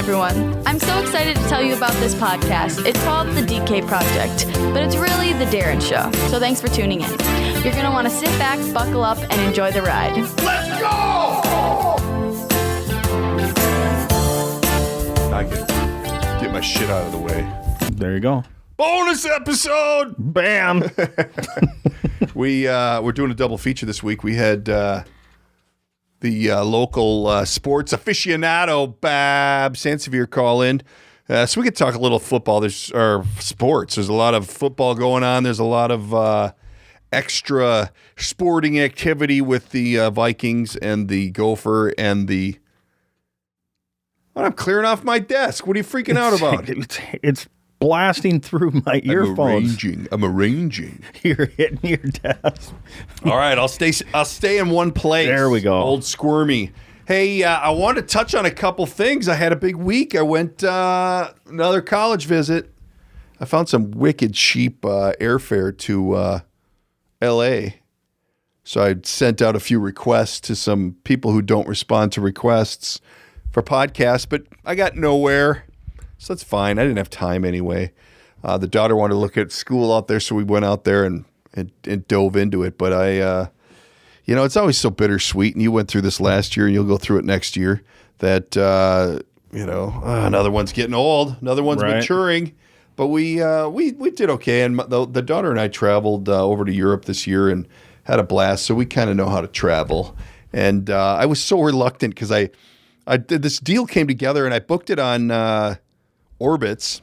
everyone. I'm so excited to tell you about this podcast. It's called The DK Project, but it's really The Darren Show. So thanks for tuning in. You're going to want to sit back, buckle up, and enjoy the ride. Let's go! I can get my shit out of the way. There you go. Bonus episode! Bam! We're doing a double feature this week. We had the local sports aficionado, Bab Sansevier, call in. So we could talk a little football. Or sports. There's a lot of football going on. There's a lot of extra sporting activity with the Vikings and the Gopher and the... I'm clearing off my desk. What are you freaking out about? It's blasting through my earphones. I'm arranging. You're hitting your desk. All right, I'll stay in one place. There we go. Old Squirmy. Hey, I wanted to touch on a couple things. I had a big week. I went another college visit. I found some wicked cheap airfare to L.A. So I sent out a few requests to some people who don't respond to requests for podcasts, but I got nowhere. So that's fine. I didn't have time anyway. The daughter wanted to look at school out there, so we went out there and dove into it. But it's always so bittersweet, and you went through this last year, and you'll go through it next year, that, another one's getting old, another one's maturing. But we did okay, and the daughter and I traveled over to Europe this year and had a blast, so we kind of know how to travel. And I was so reluctant because I did this deal came together, and I booked it on Orbitz.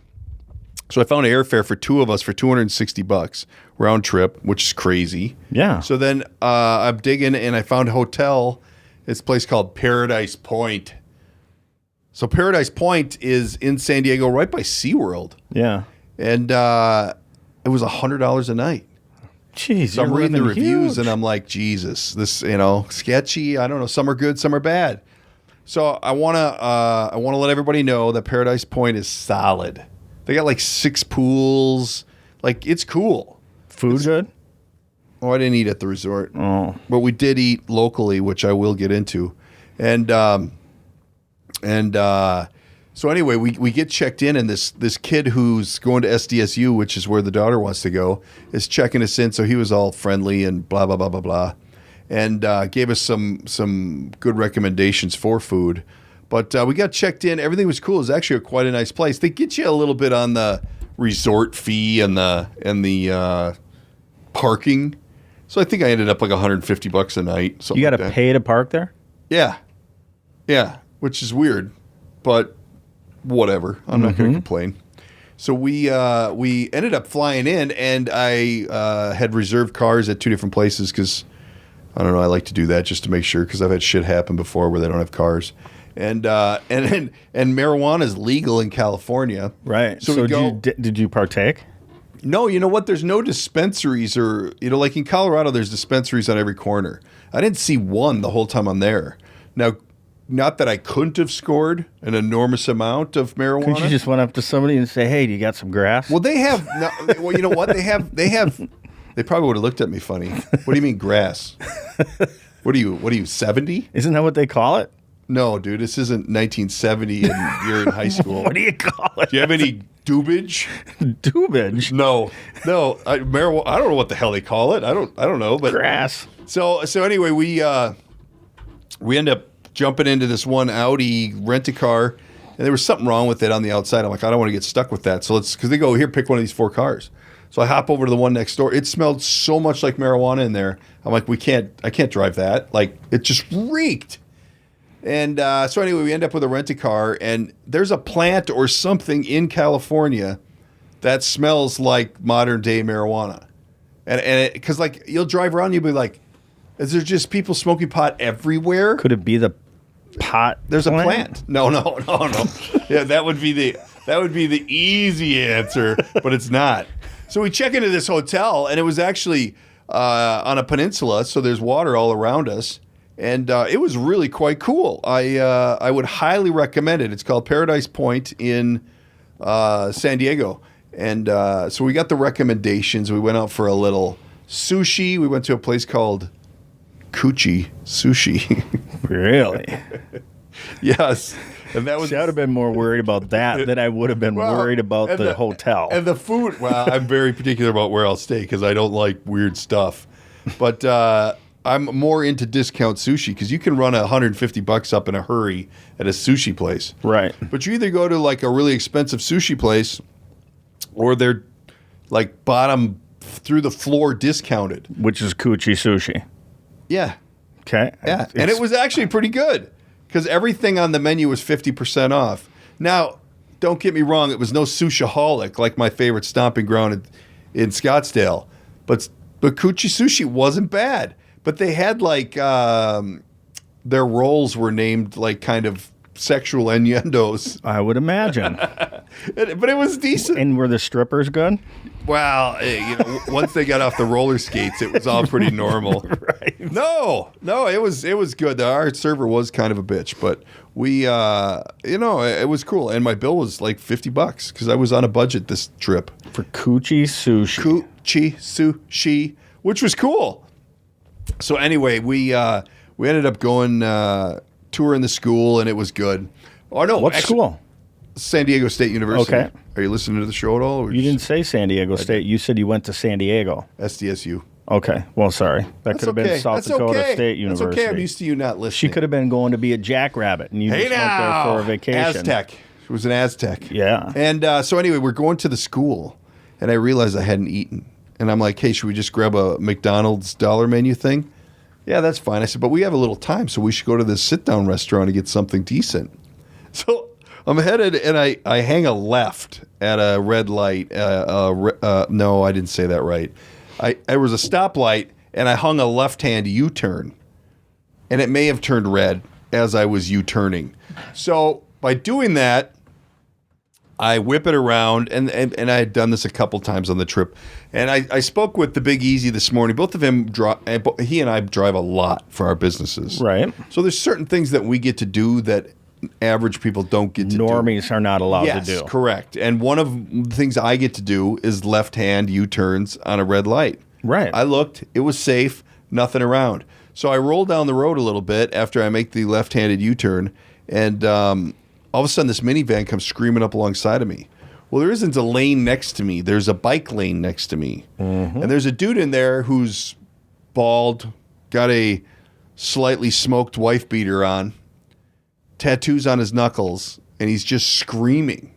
So I found an airfare for two of us for $260 round trip, which is crazy. Yeah. So then I'm digging, and I found a hotel. It's a place called Paradise Point. So Paradise Point is in San Diego, right by SeaWorld. Yeah. And it was $100 a night. Jeez, so I'm reading the reviews, and I'm like, Jesus, this sketchy. I don't know. Some are good, some are bad. So I wanna let everybody know that Paradise Point is solid. They got like 6 pools. Like, it's cool. Food good? Oh, I didn't eat at the resort. Oh, but we did eat locally, which I will get into. And so anyway, we get checked in, and this kid who's going to SDSU, which is where the daughter wants to go, is checking us in. So he was all friendly and blah blah blah blah blah. And gave us some good recommendations for food. But we got checked in. Everything was cool. It was actually quite a nice place. They get you a little bit on the resort fee and the parking. So I think I ended up like $150 a night. You got to pay to park there? Yeah, which is weird, but whatever. I'm not going to complain. So we ended up flying in, and I had reserved cars at 2 different places because. I don't know. I like to do that just to make sure, because I've had shit happen before where they don't have cars, and marijuana is legal in California. Right. So did you partake? No. You know what? There's no dispensaries, or like in Colorado, there's dispensaries on every corner. I didn't see one the whole time I'm there. Now, not that I couldn't have scored an enormous amount of marijuana. Couldn't you just went up to somebody and say, "Hey, do you got some grass?" Well, they have. Well, you know what? They have. They probably would have looked at me funny. What do you mean grass? What are you, 70? Isn't that what they call it? No, dude, this isn't 1970 and you're in high school. What do you call it? Do you have any dubage? Dubage? No. Marijuana. I don't know what the hell they call it. I don't know. But grass. So anyway, we end up jumping into this one Audi rent-a-car, and there was something wrong with it on the outside. I'm like, I don't want to get stuck with that. So because they go, here, pick one of these 4 cars. So I hop over to the one next door. It smelled so much like marijuana in there. I'm like, I can't drive that. Like, it just reeked. And so anyway, we end up with a rent-a-car, and there's a plant or something in California that smells like modern-day marijuana. And because, like, you'll drive around and you'll be like, is there just people smoking pot everywhere? Could it be the pot There's plant? A plant. No. Yeah, that would be the easy answer, but it's not. So we check into this hotel, and it was actually on a peninsula, so there's water all around us, and it was really quite cool. I would highly recommend it. It's called Paradise Point in San Diego, and so we got the recommendations. We went out for a little sushi. We went to a place called Coochie Sushi. Really? Yes. And that was. See, I would have been more worried about that than I would have been worried about the hotel. And the food. Well, I'm very particular about where I'll stay because I don't like weird stuff. But I'm more into discount sushi because you can run $150 up in a hurry at a sushi place. Right. But you either go to like a really expensive sushi place or they're like bottom through the floor discounted. Which is Coochie Sushi. Yeah. Okay. Yeah. And it was actually pretty good because everything on the menu was 50% off. Now, don't get me wrong. It was no Sushaholic like my favorite stomping ground in Scottsdale. But Coochie Sushi wasn't bad. But they had like their rolls were named like kind of sexual innuendos. I would imagine. But it was decent. And were the strippers good? Well, once they got off the roller skates, it was all pretty normal. Right. No, it was good. Our server was kind of a bitch, but we, it was cool. And my bill was like $50 because I was on a budget this trip. For Coochie Sushi. Coochie Sushi, which was cool. So anyway, we ended up going touring the school, and it was good. Oh no, What school? San Diego State University. Okay. Are you listening to the show at all? You didn't say San Diego State. You said you went to San Diego. SDSU. Okay. Well, sorry. That could have been South Dakota okay. State University. That's okay. I'm used to you not listening. She could have been going to be a jackrabbit, and you just went there for a vacation. Aztec. She was an Aztec. Yeah. And so anyway, we're going to the school, and I realized I hadn't eaten. And I'm like, hey, should we just grab a McDonald's dollar menu thing? Yeah, that's fine. I said, but we have a little time, so we should go to this sit-down restaurant and get something decent. So I'm headed, and I hang a left at a red light. No, I didn't say that right. There was a stoplight, and I hung a left-hand U-turn. And it may have turned red as I was U-turning. So by doing that, I whip it around, and I had done this a couple times on the trip. And I spoke with the Big Easy this morning. Both of him, he and I drive a lot for our businesses. Right. So there's certain things that we get to do that average people don't get to do. Normies are not allowed to do. Yes, correct. And one of the things I get to do is left-hand U-turns on a red light. Right. I looked. It was safe. Nothing around. So I roll down the road a little bit after I make the left-handed U-turn, and all of a sudden, this minivan comes screaming up alongside of me. Well, there isn't a lane next to me. There's a bike lane next to me. Mm-hmm. And there's a dude in there who's bald, got a slightly smoked wife beater on, tattoos on his knuckles, and he's just screaming.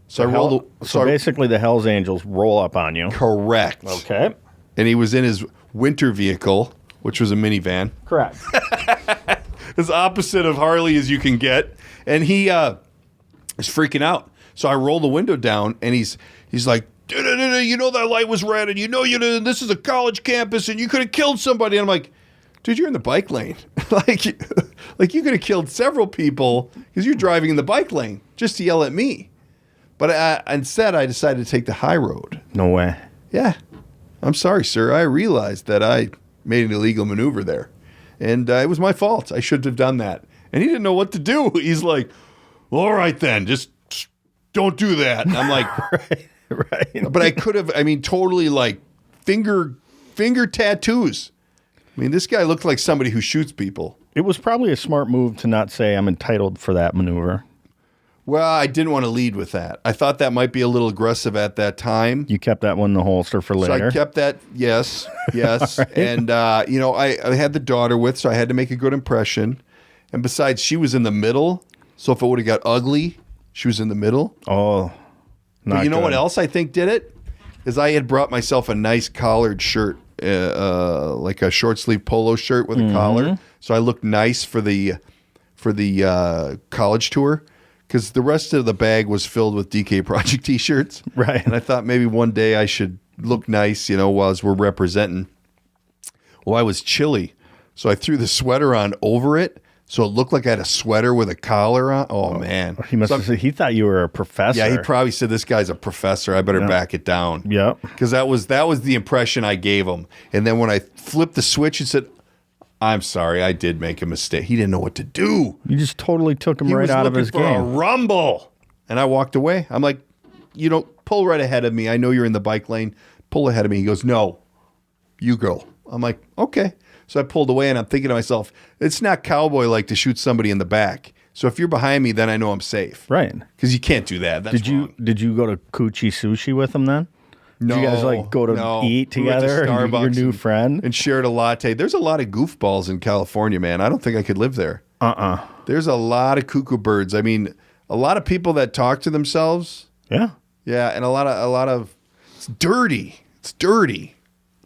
So basically the Hells Angels roll up on you. Correct. Okay. And he was in his winter vehicle, which was a minivan. Correct. As opposite of Harley as you can get. And he is freaking out. So I roll the window down, and he's like, you know that light was red, and this is a college campus, and you could have killed somebody. And I'm like, dude, you're in the bike lane. like you could have killed several people because you're driving in the bike lane just to yell at me. But instead, I decided to take the high road. No way. Yeah. I'm sorry, sir. I realized that I made an illegal maneuver there. And it was my fault. I shouldn't have done that. And he didn't know what to do. He's like, all right then, just don't do that. And I'm like, right. But I could have, totally like finger tattoos. This guy looked like somebody who shoots people. It was probably a smart move to not say I'm entitled for that maneuver. Well, I didn't want to lead with that. I thought that might be a little aggressive at that time. You kept that one in the holster for later. So I kept that, yes. Right. And, I had the daughter with, so I had to make a good impression. And besides, she was in the middle, so if it would have got ugly, she was in the middle. Oh, but you know what else I think did it? Is I had brought myself a nice collared shirt, like a short sleeve polo shirt with a collar. So I looked nice for the college tour. Because the rest of the bag was filled with DK Project T-shirts. Right. And I thought maybe one day I should look nice, as we're representing. Well, I was chilly. So I threw the sweater on over it. So it looked like I had a sweater with a collar on. Oh, man. He must have said he thought you were a professor. Yeah, he probably said, this guy's a professor. I better back it down. Yeah. Because that was the impression I gave him. And then when I flipped the switch, he said, I'm sorry, I did make a mistake. He didn't know what to do. You just totally took him right out of his game. He was looking for a rumble. And I walked away. I'm like, pull right ahead of me. I know you're in the bike lane. Pull ahead of me. He goes, no, you go. I'm like, okay. So I pulled away, and I'm thinking to myself, it's not cowboy-like to shoot somebody in the back. So if you're behind me, then I know I'm safe. Right. Because you can't do that. That's wrong. Did you go to Coochie Sushi with him then? No. Did you guys like go to eat together? We went to Starbucks your new friend? and shared a latte. There's a lot of goofballs in California, man. I don't think I could live there. There's a lot of cuckoo birds. I mean, a lot of people that talk to themselves. Yeah. Yeah, and a lot of it's dirty. It's dirty.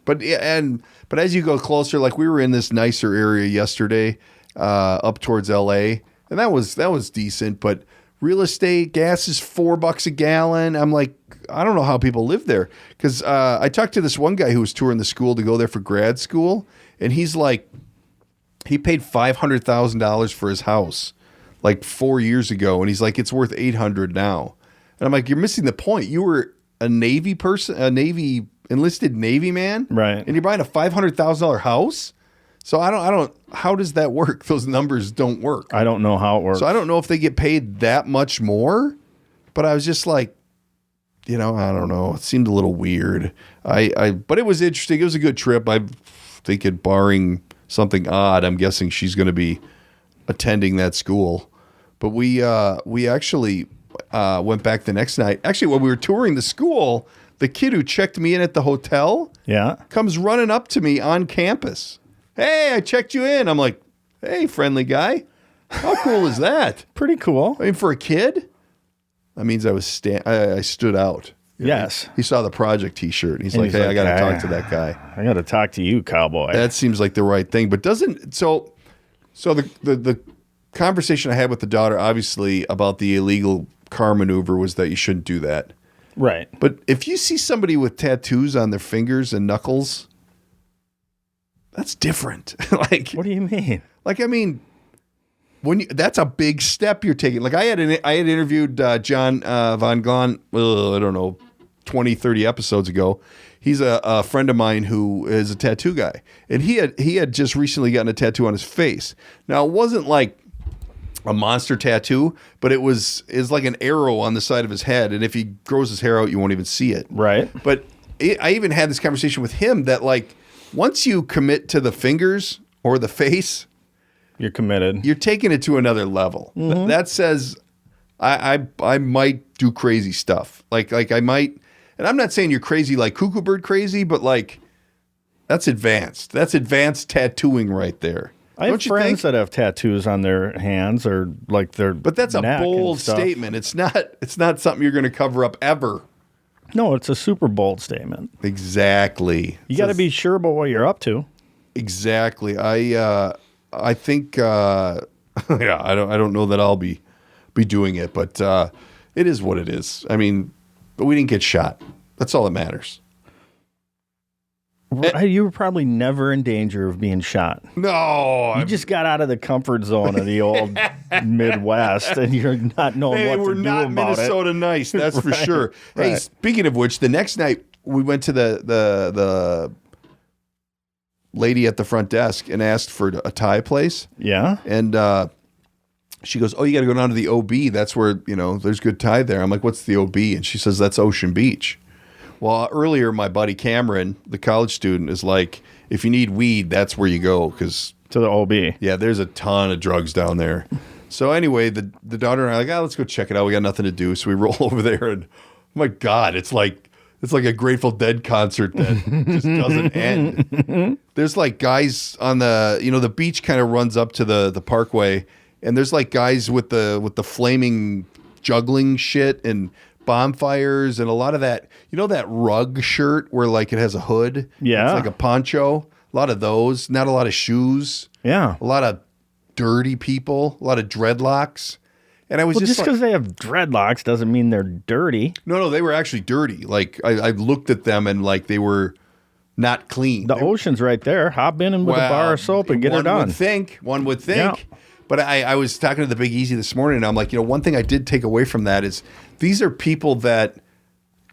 But as you go closer, like we were in this nicer area yesterday, up towards LA, and that was decent, but real estate, gas is $4 a gallon. I'm like, I don't know how people live there. Because I talked to this one guy who was touring the school to go there for grad school, and he's like, he paid $500,000 for his house like 4 years ago, and he's like, it's worth $800 now. And I'm like, you're missing the point. You were a Navy person, enlisted Navy man, right? And you're buying a $500,000 house. So I don't. How does that work? Those numbers don't work. I don't know how it works. So I don't know if they get paid that much more. But I was just like, I don't know. It seemed a little weird. But it was interesting. It was a good trip. I'm thinking, barring something odd, I'm guessing she's going to be attending that school. But we actually went back the next night. Actually, when we were touring the school, the kid who checked me in at the hotel, comes running up to me on campus. Hey, I checked you in. I'm like, hey, friendly guy. How cool is that? Pretty cool. I mean, for a kid, that means I stood out. Yes. He saw the project T-shirt. He's like, hey, I got to talk to that guy. I got to talk to you, cowboy. That seems like the right thing. But so the conversation I had with the daughter, obviously, about the illegal car maneuver was that you shouldn't do that. Right. But if you see somebody with tattoos on their fingers and knuckles, that's different. Like, what do you mean? Like, I mean, that's a big step you're taking. Like, I had interviewed John Von Glan, I don't know, 20, 30 episodes ago. He's a friend of mine who is a tattoo guy, and he had just recently gotten a tattoo on his face. Now, it wasn't like a monster tattoo, but it's like an arrow on the side of his head, and if he grows his hair out, you won't even see it. Right. But I even had this conversation with him that, like, once you commit to the fingers or the face, you're committed. You're taking it to another level. Mm-hmm. That says I might do crazy stuff. Like I might, and I'm not saying you're crazy like cuckoo bird crazy, but like that's advanced. That's advanced tattooing right there. I have friends that have tattoos on their hands or like their But that's a bold statement. It's not something you're going to cover up ever. No, it's a super bold statement. Exactly. You got to be sure about what you're up to. Exactly. I think I don't know that I'll be doing it, but it is what it is. I mean, but we didn't get shot. That's all that matters. You were probably never in danger of being shot. No. You just got out of the comfort zone of the old Midwest, and you're not knowing what to do about it. We're not Minnesota nice, that's for sure. Right. Hey, speaking of which, the next night we went to the lady at the front desk and asked for a Thai place. Yeah. And she goes, oh, you got to go down to the OB. That's where, there's good Thai there. I'm like, what's the OB? And she says, that's Ocean Beach. Well, earlier, my buddy Cameron, the college student, is like, if you need weed, that's where you go. To the OB. Yeah, there's a ton of drugs down there. So anyway, the daughter and I are like, let's go check it out. We got nothing to do. So we roll over there and, oh my God, it's like a Grateful Dead concert that just doesn't end. There's like guys on the beach kind of runs up to the parkway, and there's like guys with the flaming juggling shit and bonfires and a lot of that, that rug shirt where like it has a hood. Yeah. It's like a poncho. A lot of those, not a lot of shoes. Yeah. A lot of dirty people, a lot of dreadlocks. And I was just because they have dreadlocks doesn't mean they're dirty. No, they were actually dirty. Like I looked at them and like they were not clean. The ocean's right there. Hop in with a bar of soap and get her done. One would think. Yeah. But I was talking to the Big Easy this morning, and I'm like, one thing I did take away from that is these are people that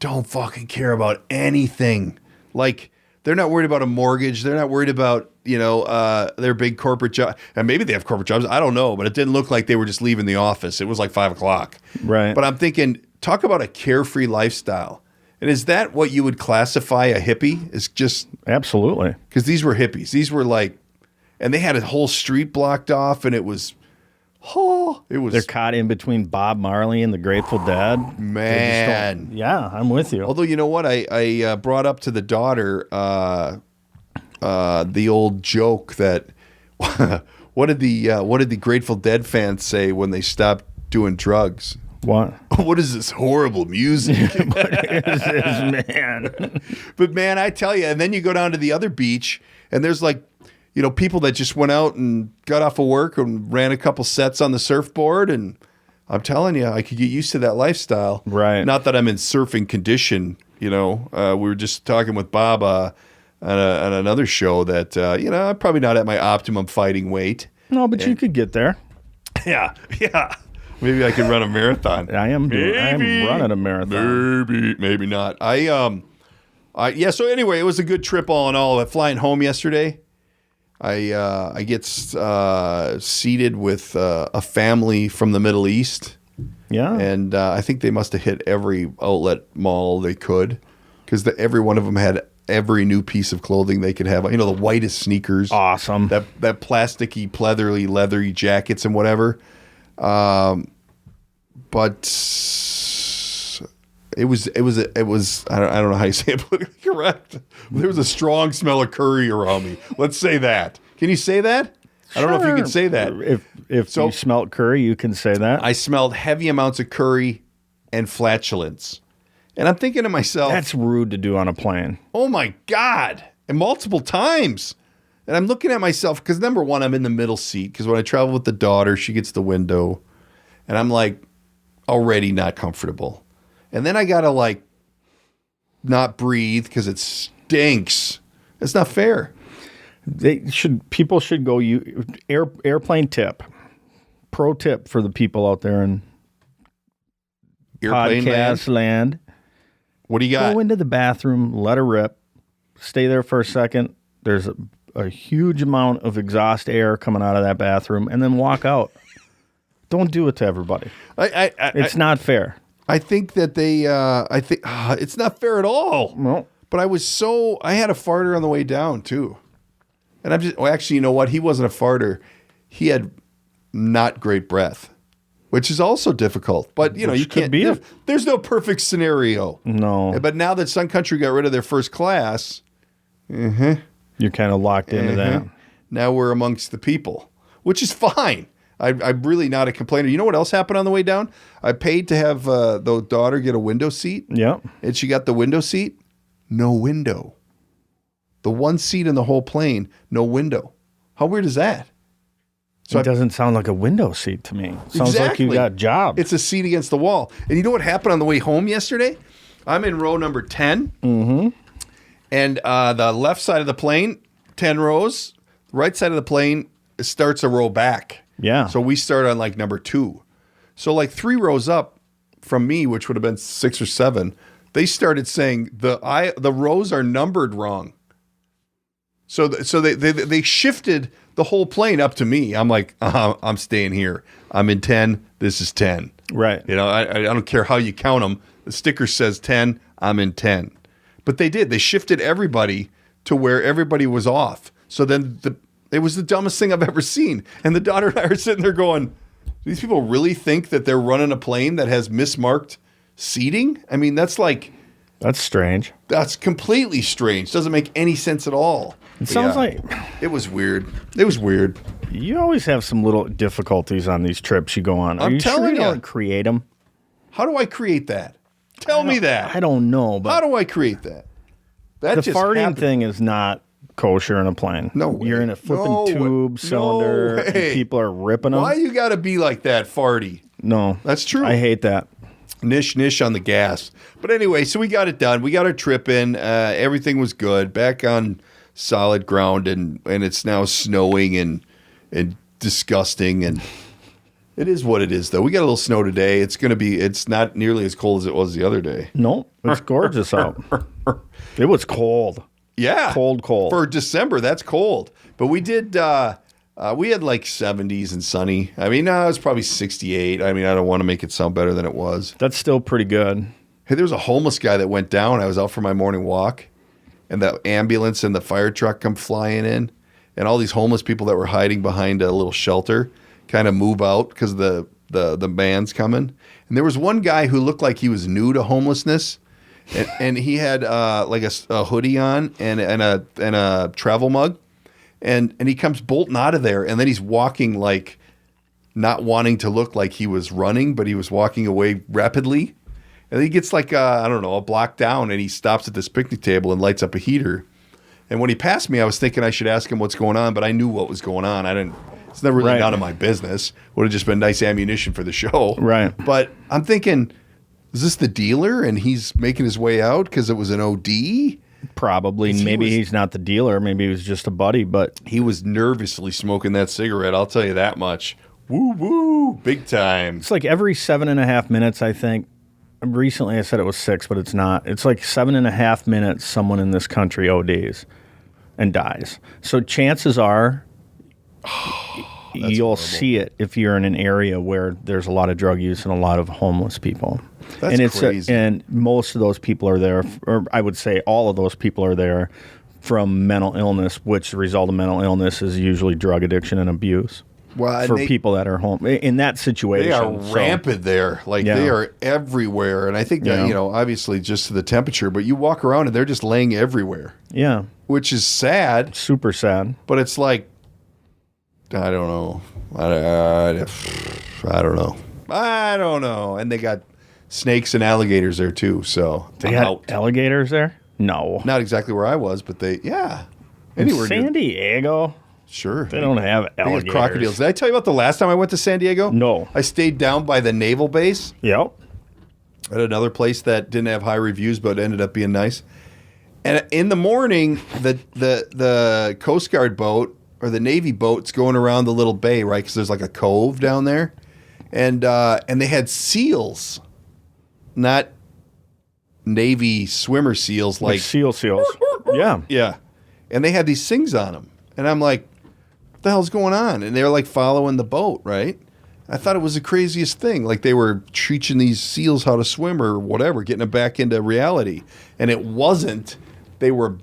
don't fucking care about anything. Like, they're not worried about a mortgage. They're not worried about, their big corporate job. And maybe they have corporate jobs. I don't know. But it didn't look like they were just leaving the office. It was like 5 o'clock. Right. But I'm thinking, talk about a carefree lifestyle. And is that what you would classify a hippie? Is just... Absolutely. Because these were hippies. These were like... And they had a whole street blocked off, and it was Oh, it was They're caught in between Bob Marley and the Grateful Dead. man. Yeah, I'm with you. Although you know what, I brought up to the daughter the old joke that what did the Grateful Dead fans say when they stopped doing drugs? What? What is this horrible music? What is this, man? But man, I tell you, and then you go down to the other beach, and there's like, people that just went out and got off of work and ran a couple sets on the surfboard, and I'm telling you, I could get used to that lifestyle. Right. Not that I'm in surfing condition. We were just talking with Bob on another show that I'm probably not at my optimum fighting weight. No, but you could get there. Yeah. Maybe I could run a marathon. I am running a marathon. Maybe not. So anyway, it was a good trip all in all. Flying home yesterday, I get seated with a family from the Middle East. Yeah. And I think they must have hit every outlet mall they could, because every one of them had every new piece of clothing they could have. The whitest sneakers. Awesome. That plasticky, pleathery, leathery jackets and whatever. But it was I don't know how you say it politically correct. There was a strong smell of curry around me. Let's say that. Can you say that? I don't know if you can say that. If you smelt curry, you can say that. I smelled heavy amounts of curry and flatulence. And I'm thinking to myself, That's rude to do on a plane. oh my God, and multiple times. And I'm looking at myself because, number one, I'm in the middle seat because when I travel with the daughter, she gets the window. And I'm like already not comfortable. And then I got to not breathe because it stinks. It's not fair. People should go airplane tip. Pro tip for the people out there in Airplane podcast land. What do you got? Go into the bathroom, let her rip, stay there for a second. There's a huge amount of exhaust air coming out of that bathroom, and then walk out. Don't do it to everybody. It's not fair. I think that it's not fair at all. No. But I had a farter on the way down too. And actually, you know what? He wasn't a farter. He had not great breath, which is also difficult. But you can't. There's no perfect scenario. No. But now that Sun Country got rid of their first class, you're kind of locked into that. Now we're amongst the people, which is fine. I'm really not a complainer. You know what else happened on the way down? I paid to have the daughter get a window seat. Yeah. And she got the window seat. No window. The one seat in the whole plane, no window. How weird is that? So it doesn't sound like a window seat to me. It sounds like you got jobbed. It's a seat against the wall. And you know what happened on the way home yesterday? I'm in row number 10. Mm-hmm. And the left side of the plane, 10 rows. Right side of the plane starts a row back. Yeah. So we start on number 2. So 3 rows up from me, which would have been 6 or 7, they started saying the rows are numbered wrong. So they shifted the whole plane up to me. I'm like, I'm staying here. I'm in 10. This is 10. Right. I don't care how you count them. The sticker says 10. I'm in 10. But they did. They shifted everybody to where everybody was off. So then it was the dumbest thing I've ever seen. And the daughter and I are sitting there going, do these people really think that they're running a plane that has mismarked seating? I mean, that's strange. That's completely strange. Doesn't make any sense at all. It sounds like it was weird. It was weird. You always have some little difficulties on these trips you go on. Are I'm you telling sure you you. don't create them? How do I create that? Tell me that. I don't know. But how do I create that? That the just farting happened. thing is not kosher in a plane. No way. You're in a flipping tube cylinder. No and way. people are ripping them. Why you got to be like that, farty? No. That's true. I hate that. Nish on the gas. But anyway, so we got it done. We got our trip in. Everything was good. Back on solid ground, and it's now snowing and disgusting, and it is what it is, though. We got a little snow today. It's not nearly as cold as it was the other day. No, it's gorgeous out. It was cold. Yeah. Cold. For December, that's cold. But we did, we had 70s and sunny. I mean, no, it was probably 68. I mean, I don't want to make it sound better than it was. That's still pretty good. Hey, there was a homeless guy that went down. I was out for my morning walk, and the ambulance and the fire truck come flying in, and all these homeless people that were hiding behind a little shelter kind of move out because the band's coming. And there was one guy who looked like he was new to homelessness, and he had like a hoodie on and a travel mug, and he comes bolting out of there, and then he's walking like not wanting to look like he was running, but he was walking away rapidly. And he gets like I don't know, a block down, and he stops at this picnic table and lights up a heater. And when he passed me, I was thinking I should ask him what's going on, but I knew what was going on. I didn't. It's never really none of my business. Would have just been nice ammunition for the show. Right. But I'm thinking, is this the dealer and he's making his way out because it was an OD? Probably. Maybe he's not the dealer. Maybe he was just a buddy, but he was nervously smoking that cigarette. I'll tell you that much. Woo, woo, big time. It's like every 7.5 minutes, I think. Recently I said it was 6, but it's not. It's like 7.5 minutes someone in this country ODs and dies. So chances are you'll horrible. See it if you're in an area where there's a lot of drug use and a lot of homeless people. That's and crazy. And most of those people are there, or I would say all of those people are there from mental illness, which the result of mental illness is usually drug addiction and abuse. Well, for people that are home in that situation. They are rampant there. Like they are everywhere. And I think that, obviously just to the temperature, but you walk around and they're just laying everywhere. Yeah. Which is sad. Super sad. But it's like, I don't know. I don't know. And they got snakes and alligators there too. So they got alligators there? No. Not exactly where I was, but anywhere San Diego? Sure. They don't have alligators. They have crocodiles. Did I tell you about the last time I went to San Diego? No. I stayed down by the naval base. Yep. At another place that didn't have high reviews, but ended up being nice. And in the morning, the Coast Guard boat or the Navy boat's going around the little bay, right? Because there's like a cove down there, and they had seals, not Navy swimmer seals, like seals. Yeah, yeah. And they had these things on them, and I'm like, what the hell's going on? And they were like following the boat, right? I thought it was the craziest thing. Like they were teaching these seals how to swim or whatever, getting them back into reality. And it wasn't. They were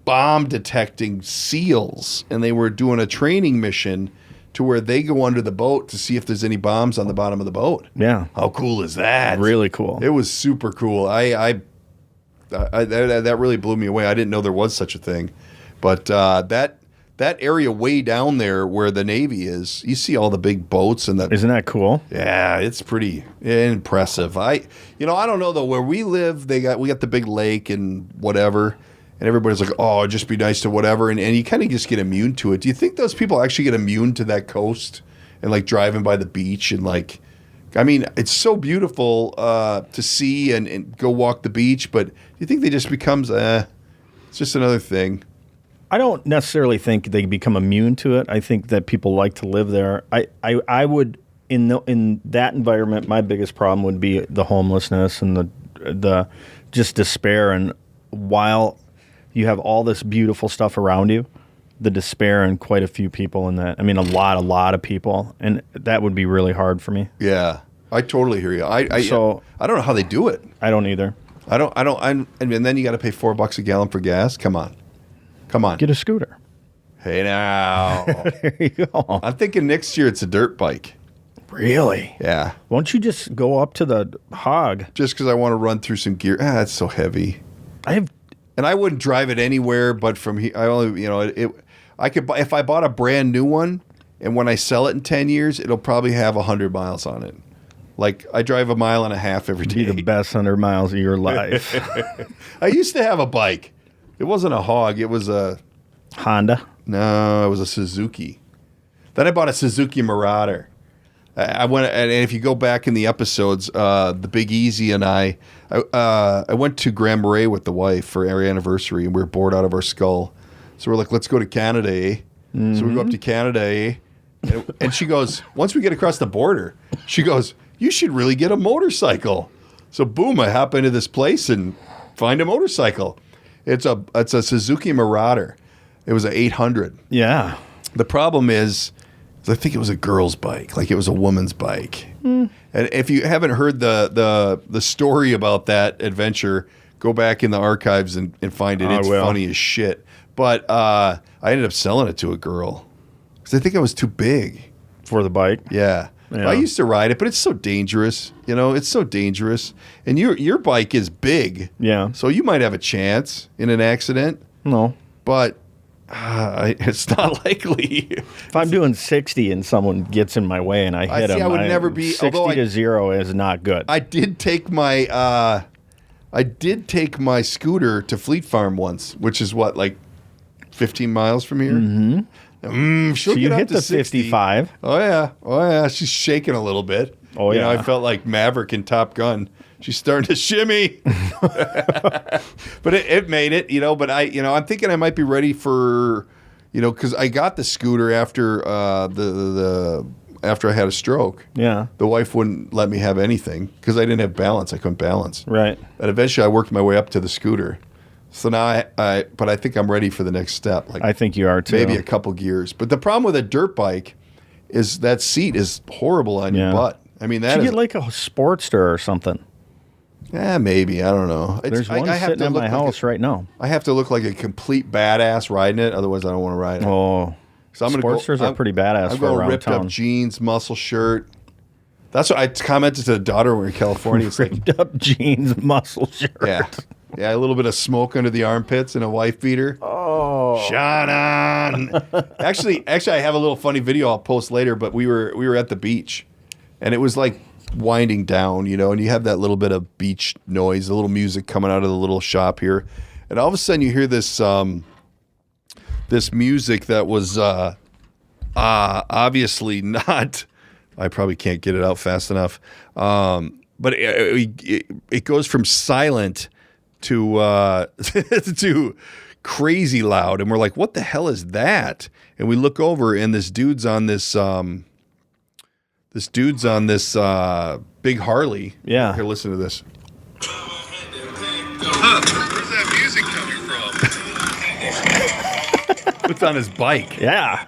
bomb detecting seals, and they were doing a training mission to where they go under the boat to see if there's any bombs on the bottom of the boat. Yeah. How cool is that? Really cool. It was super cool. That really blew me away. I didn't know there was such a thing. But that area way down there where the Navy is, you see all the big boats and that. Isn't that cool? Yeah, it's pretty impressive. I don't know though. Where we live, we got the big lake and whatever, and everybody's like, oh, just be nice to whatever, and you kind of just get immune to it. Do you think those people actually get immune to that coast and like driving by the beach and like? I mean, it's so beautiful to see and go walk the beach, but do you think they just becomes it's just another thing? I don't necessarily think they become immune to it. I think that people like to live there. I would in that environment. My biggest problem would be the homelessness and the just despair. And while you have all this beautiful stuff around you, the despair in quite a few people in that. I mean, a lot of people, and that would be really hard for me. Yeah, I totally hear you. I don't know how they do it. I don't either. And then you got to pay $4 a gallon for gas. Come on. Get a scooter. Hey, now. There you go. I'm thinking next year it's a dirt bike. Really? Yeah. Why don't you just go up to the hog? Just because I want to run through some gear. It's so heavy. And I wouldn't drive it anywhere but from here. I only, I could buy, if I bought a brand new one, and when I sell it in 10 years, it'll probably have 100 miles on it. Like, I drive 1.5 miles every day. Be the best 100 miles of your life. I used to have a bike. It wasn't a hog. It was a Honda. No, it was a Suzuki. Then I bought a Suzuki Marauder. I went, and if you go back in the episodes, the Big Easy and I went to Grand Marais with the wife for our anniversary, and we were bored out of our skull. So we're like, let's go to Canada, eh? Mm-hmm. So we go up to Canada, eh? And she goes, once we get across the border, she goes, you should really get a motorcycle. So boom, I hop into this place and find a motorcycle. It's a Suzuki Marauder. It was an 800. Yeah. The problem is, I think it was a girl's bike, like it was a woman's bike. Mm. And if you haven't heard the story about that adventure, go back in the archives and find it. It's funny as shit. But I ended up selling it to a girl because I think I was too big. For the bike. Yeah. I used to ride it, but it's so dangerous. It's so dangerous. And your bike is big. Yeah. So you might have a chance in an accident. No. But it's not likely. If I'm doing 60 and someone gets in my way and I hit them, I would never be 60 to 0 is not good. I did take my scooter to Fleet Farm once, which is what, like 15 miles from here. Mm-hmm. She'll so get you up hit to the 60. 55. Oh yeah. She's shaking a little bit. Oh yeah. I felt like Maverick in Top Gun. She's starting to shimmy. But it made it. But I'm thinking I might be ready for, because I got the scooter after after I had a stroke. Yeah. The wife wouldn't let me have anything because I didn't have balance. I couldn't balance. Right. And eventually I worked my way up to the scooter. So now but I think I'm ready for the next step. Like I think you are too. maybe a couple gears. But the problem with a dirt bike is that seat is horrible on your butt. I mean, that you is get like a Sportster or something. Yeah, maybe. I don't know. There's one sitting in my house right now. I have to look like a complete badass riding it. Otherwise, I don't want to ride it. Oh, so Sportsters are pretty badass. I'm for going around ripped town. up jeans, muscle shirt. That's what I commented to the daughter when we were in California. It's like, Ripped up jeans, muscle shirt. Yeah, a little bit of smoke under the armpits and a wife beater. Oh, Shannon. actually, I have a little funny video I'll post later. But we were at the beach, and it was like winding down, and you have that little bit of beach noise, a little music coming out of the little shop here, and all of a sudden you hear this this music that was obviously not. I probably can't get it out fast enough, but it goes from silent to to crazy loud, and we're like, "What the hell is that?" And we look over, and this dude's on this. This dude's on this big Harley. Yeah. Here, listen to this. Where's that music coming from? It's on his bike. yeah.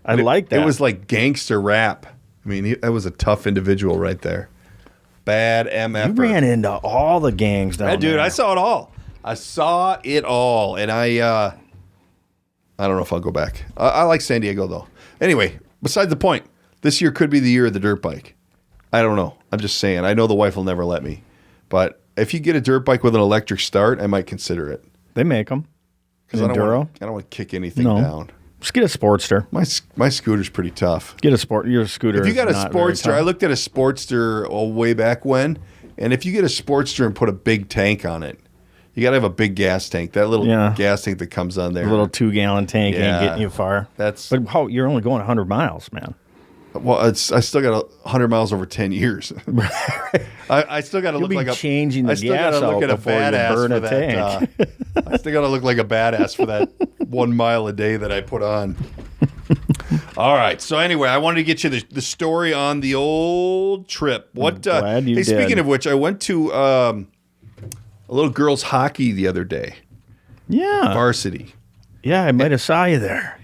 I like that. It was like Gangsta Rap. I mean, that was a tough individual right there. Bad MF. You ran into all the gangs down there. Dude, I saw it all. And I don't know if I'll go back. I like San Diego, though. Anyway, besides the point. This year could be the year of the dirt bike. I don't know. I'm just saying. I know the wife will never let me. But if you get a dirt bike with an electric start, I might consider it. They make them. Because I don't want to kick anything down. Just get a Sportster. My scooter's pretty tough. Get your scooter. If you got a not very Sportster, tough. I looked at a Sportster way back when, and if you get a Sportster and put a big tank on it, you got to have a big gas tank. That little gas tank that comes on there. A little 2-gallon tank ain't getting you far. But you're only going 100 miles, man. Well, I still got 100 miles over 10 years. I still got to look like a changing the gas out look at a before you badass burn for a that. tank. I still got to look like a badass for that 1 mile a day that I put on. All right. So anyway, I wanted to get you the story on the old trip. What? Glad you did. Speaking of which, I went to a little girls' hockey the other day. Yeah. Varsity. Yeah, I might have saw you there.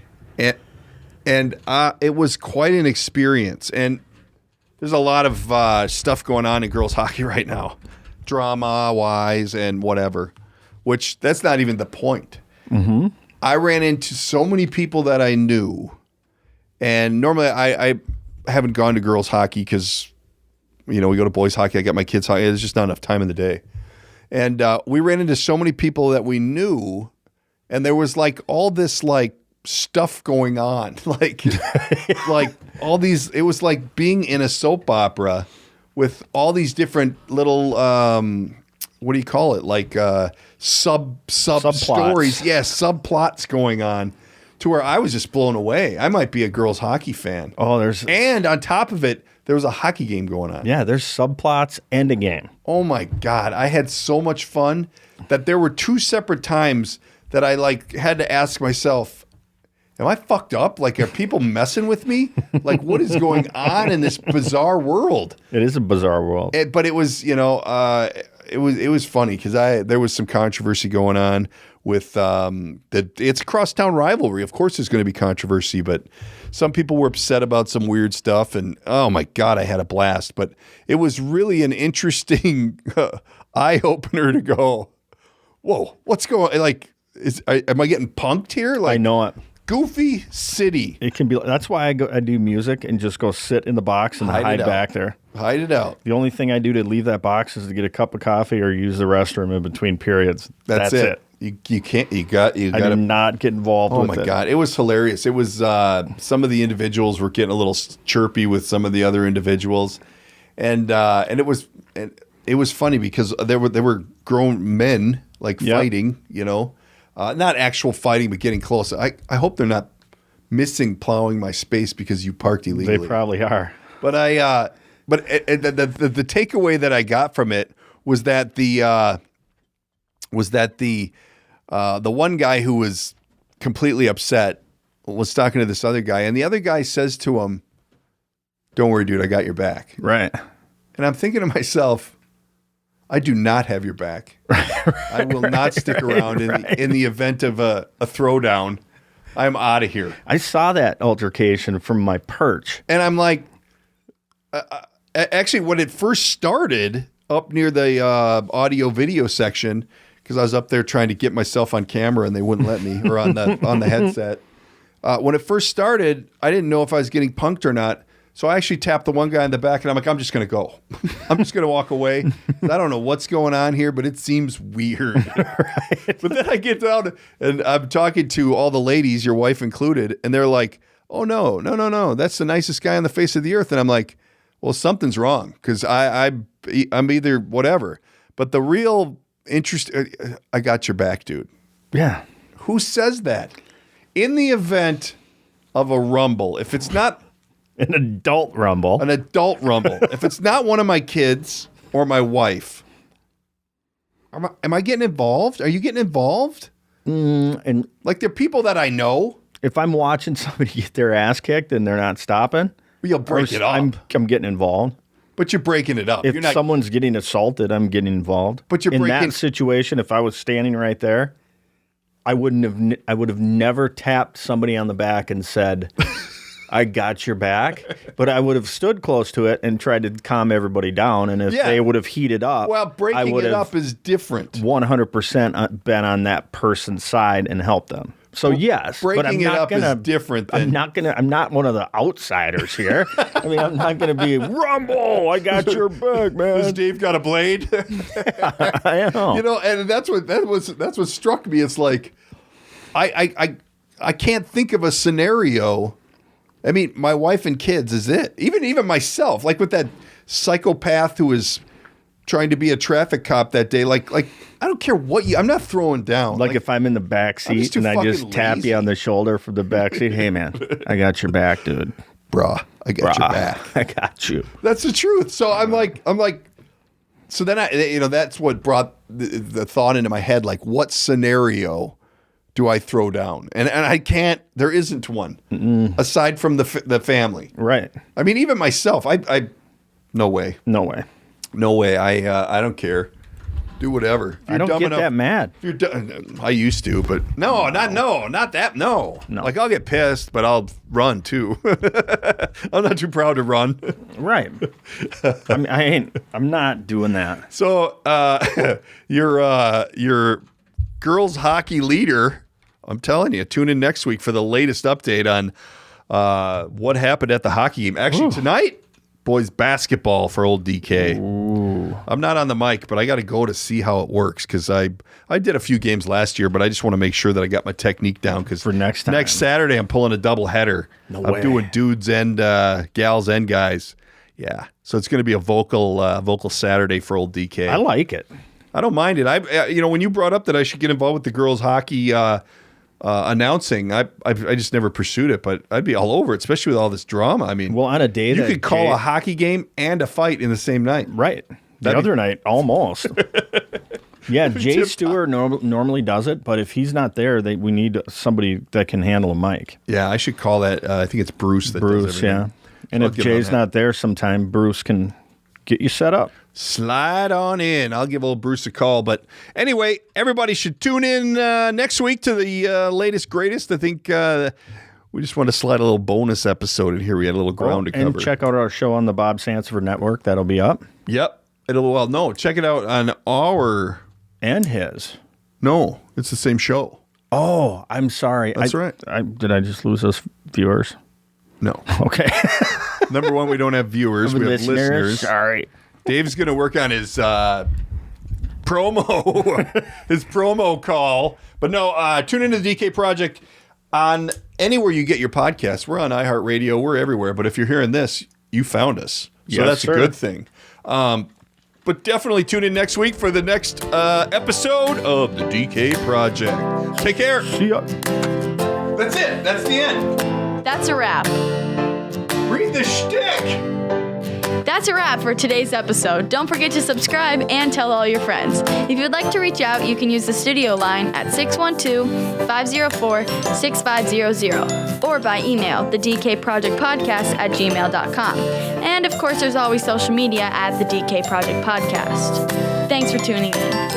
And it was quite an experience. And there's a lot of stuff going on in girls hockey right now, drama-wise and whatever, which that's not even the point. Mm-hmm. I ran into so many people that I knew. And normally I haven't gone to girls hockey because, we go to boys hockey. I got my kids hockey. There's just not enough time in the day. And we ran into so many people that we knew. And there was like all this like stuff going on, like all these. It was like being in a soap opera with all these different little what do you call it? Like sub stories, subplots going on, to where I was just blown away. I might be a girls hockey fan. And on top of it, there was a hockey game going on. Yeah, there's subplots and a game. Oh my God, I had so much fun that there were 2 separate times that I had to ask myself, am I fucked up? Like, are people messing with me? Like, what is going on in this bizarre world? It is a bizarre world. But it was, it was funny because there was some controversy going on with it's a crosstown rivalry. Of course, there's going to be controversy, but some people were upset about some weird stuff. And oh my God, I had a blast. But it was really an interesting eye opener to go, whoa, what's going on? Like, am I getting punked here? Like, I know it. Goofy City. It can be. That's why I do music and just go sit in the box and hide back there. Hide it out. The only thing I do to leave that box is to get a cup of coffee or use the restroom in between periods. That's it. You can't. You got. I do not get involved. Oh with my it. God! It was hilarious. It was some of the individuals were getting a little chirpy with some of the other individuals, and it was funny because they were grown men fighting. You know, not actual fighting, but getting close. I hope they're not plowing my space because you parked illegally. They probably are. But the takeaway that I got from it was that the one guy who was completely upset was talking to this other guy, and the other guy says to him, "Don't worry, dude, I got your back." Right. And I'm thinking to myself, I do not have your back. I will not stick around in the event of a throwdown. I'm out of here. I saw that altercation from my perch. And I'm like, actually, when it first started up near the audio video section, because I was up there trying to get myself on camera and they wouldn't let me, or on the headset. When it first started, I didn't know if I was getting punked or not. So I actually tapped the one guy in the back and I'm like, I'm just going to go. I'm just going to walk away. I don't know what's going on here, but it seems weird. Right. But then I get down and I'm talking to all the ladies, your wife included, and they're like, oh, no. That's the nicest guy on the face of the earth. And I'm like, well, something's wrong because I'm either whatever. But the real interest, I got your back, dude. Yeah. Who says that? In the event of a rumble, if it's not an adult rumble, if it's not one of my kids or my wife, am I getting involved? Are you getting involved? And like they're people that I know. If I'm watching somebody get their ass kicked and they're not stopping, you'll break it up. I'm getting involved. But you're breaking it up. If someone's getting assaulted, I'm getting involved. But you're in breaking... that situation, if I was standing right there, I would have never tapped somebody on the back and said, I got your back. But I would have stood close to it and tried to calm everybody down. And if they would have heated up, well, breaking it up is different. 100% been on that person's side and helped them. So yes, breaking it up is different. I'm not one of the outsiders here. I mean, I'm not gonna be rumble. I got your back, man. Does Dave got a blade? I know. You know, and that's what struck me. It's like I can't think of a scenario. I mean, my wife and kids is it. Even myself, like with that psychopath who was trying to be a traffic cop that day, like I don't care what I'm not throwing down. Like if I'm in the back seat and I just tap you on the shoulder from the back seat, hey man, I got your back, dude. Bruh, I got your back. I got you. That's the truth. So I'm like, so then that's what brought the thought into my head. Like, what scenario do I throw down? And I can't. There isn't one aside from the family. Right. I mean, even myself. I no way. No way. No way. I don't care. Do whatever. I don't get that mad. If you're I used to, but not that. No. Like I'll get pissed, but I'll run too. I'm not too proud to run. Right. I'm not doing that. So your girls hockey leader, I'm telling you, tune in next week for the latest update on what happened at the hockey game. Actually, tonight, boys basketball for old DK. Ooh. I'm not on the mic, but I got to go to see how it works because I did a few games last year, but I just want to make sure that I got my technique down because for next time. Next Saturday, I'm pulling a double header. I'm doing dudes and gals and guys. Yeah, so it's going to be a vocal Saturday for old DK. I like it. I don't mind it. When you brought up that I should get involved with the girls hockey announcing, I just never pursued it, but I'd be all over it, especially with all this drama. I mean, well, on a day you could call a hockey game and a fight in the same night. Right. The other night, almost. Yeah, Jay Stewart normally does it, but if he's not there, we need somebody that can handle a mic. Yeah, I should call that. I think it's Bruce that does everything. Yeah. And if Jay's not there sometime, Bruce can get you set up. Slide on in. I'll give old Bruce a call. But anyway, everybody should tune in next week to the latest, greatest. I think we just want to slide a little bonus episode in here. We had a little ground to cover. And check out our show on the Bob Sanford Network. That'll be up. Yep. Check it out on our... And his. No, it's the same show. Oh, I'm sorry. That's right. Did I just lose those viewers? No. Okay. Number one, we don't have viewers. We have listeners. Sorry. Dave's going to work on his promo call. But no, tune into the DK Project on anywhere you get your podcasts. We're on iHeartRadio. We're everywhere. But if you're hearing this, you found us. So that's a good thing. But definitely tune in next week for the next episode of the DK Project. Take care. See ya. That's it. That's the end. That's a wrap. Read the shtick. That's a wrap for today's episode. Don't forget to subscribe and tell all your friends. If you'd like to reach out, you can use the studio line at 612-504-6500 or by email, thedkprojectpodcast@gmail.com. And of course, there's always social media at the DK Project Podcast. Thanks for tuning in.